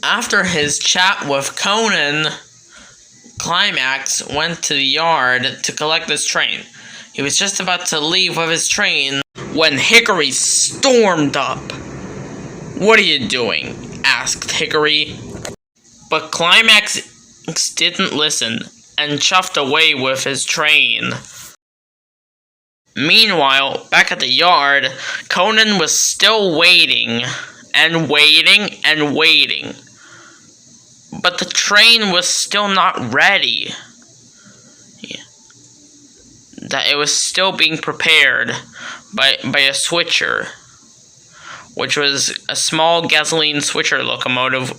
After his chat with Conan, Climax went to the yard to collect his train. He was just about to leave with his train when Hickory stormed up. "What are you doing?" asked Hickory. But Climax didn't listen and chuffed away with his train. Meanwhile, back at the yard, Conan was still waiting and waiting and waiting. But the train was still not ready. That it was still being prepared by a switcher, which was a small gasoline switcher locomotive.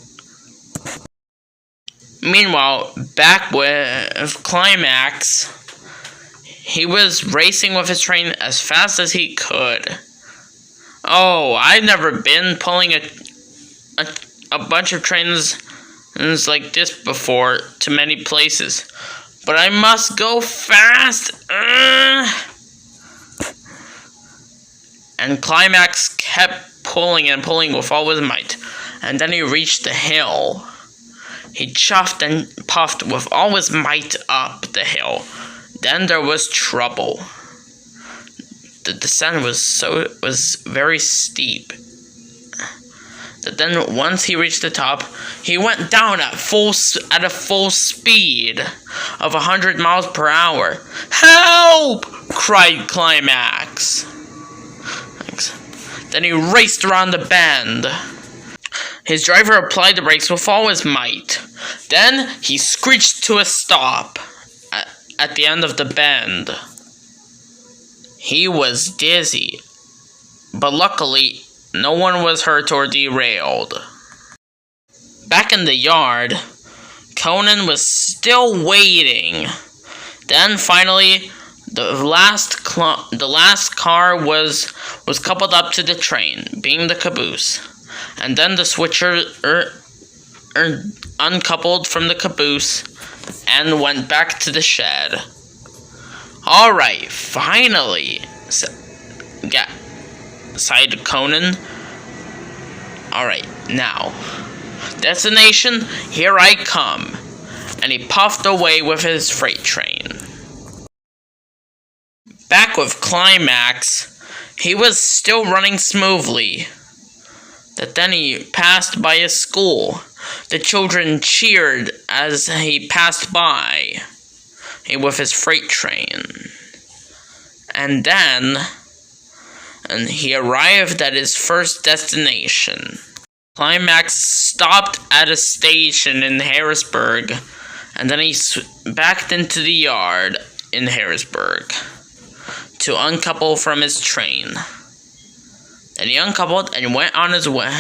Meanwhile, back with Climax, he was racing with his train as fast as he could. "Oh, I've never been pulling a bunch of trains like this before to many places, but I must go fast." And Climax kept pulling and pulling with all his might, and then he reached the hill. He chuffed and puffed with all his might up the hill. Then there was trouble. The descent was very steep. But then once he reached the top, he went down at a full speed of 100 miles per hour. "Help!" cried Climax. Then he raced around the bend. His driver applied the brakes with all his might. Then he screeched to a stop at the end of the bend. He was dizzy, but luckily no one was hurt or derailed. Back in the yard, Conan was still waiting. Then finally, the last car was coupled up to the train, being the caboose. And then the switcher uncoupled from the caboose and went back to the shed. "Alright, finally," sighed Conan. "Alright, now, destination, here I come." And he puffed away with his freight train. Back with Climax, he was still running smoothly. But then he passed by a school. The children cheered as he passed by with his freight train. And he arrived at his first destination. Climax stopped at a station in Harrisburg, and then he backed into the yard in Harrisburg to uncouple from his train. Then he uncoupled and went on his way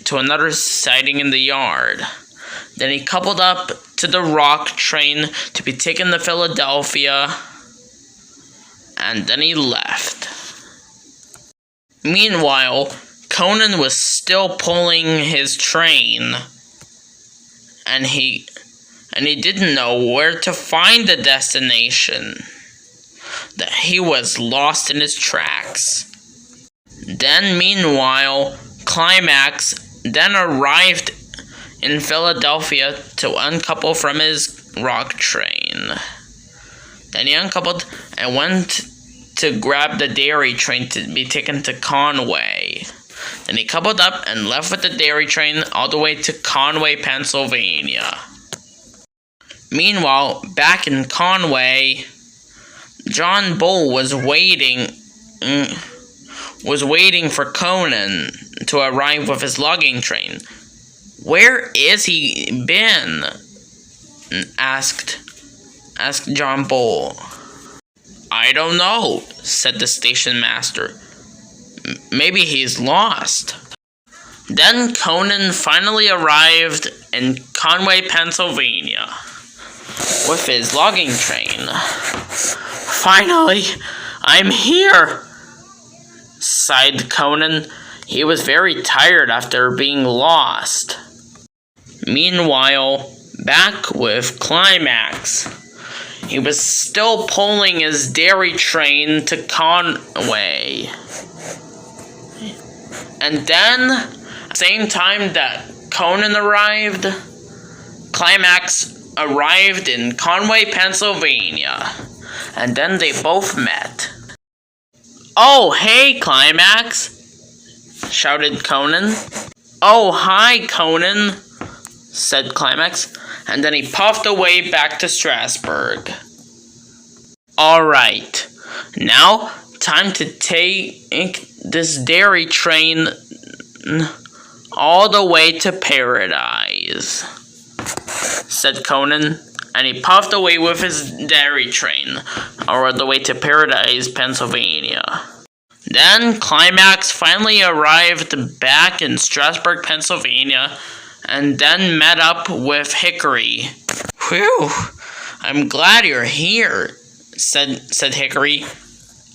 to another siding in the yard. Then he coupled up to the rock train to be taken to Philadelphia, and then he left. Meanwhile, Conan was still pulling his train, and he didn't know where to find the destination. That he was lost in his tracks. Then, meanwhile, Climax then arrived in Philadelphia to uncouple from his rock train. Then he uncoupled and went to grab the dairy train to be taken to Conway. Then he coupled up and left with the dairy train all the way to Conway, Pennsylvania. Meanwhile, back in Conway, John Bull was waiting for Conan to arrive with his logging train. "Where is he been?" asked John Bull. "I don't know," said the station master. "Maybe he's lost." Then Conan finally arrived in Conway, Pennsylvania, with his logging train. "Finally, I'm here," sighed Conan. He was very tired after being lost. Meanwhile, back with Climax, he was still pulling his dairy train to Conway. And then, Same time that Conan arrived, Climax arrived in Conway, Pennsylvania, and then they both met. "Oh, hey, Climax!" shouted Conan. "Oh, hi, Conan," said Climax, and then he puffed away back to Strasbourg. "Alright, now time to take this dairy train all the way to paradise," said Conan, and he puffed away with his dairy train all the way to Paradise, Pennsylvania. Then Climax finally arrived back in Strasbourg, Pennsylvania, and then met up with Hickory. "Whew, I'm glad you're here," said Hickory,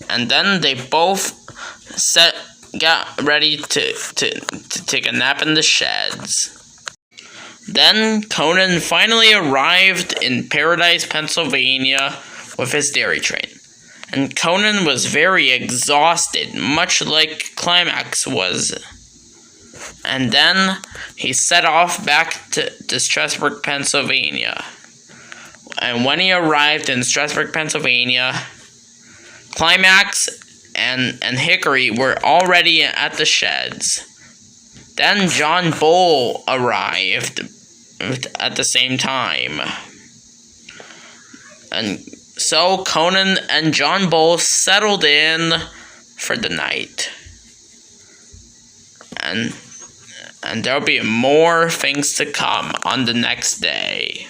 and then they both got ready to take a nap in the sheds. Then Conan finally arrived in Paradise, Pennsylvania with his dairy train. And Conan was very exhausted, much like Climax was. And then he set off back to Strasbourg, Pennsylvania. And when he arrived in Strasbourg, Pennsylvania, Climax and Hickory were already at the sheds. Then John Bull arrived at the same time. And so Conan and John Bull settled in for the night. And there'll be more things to come on the next day.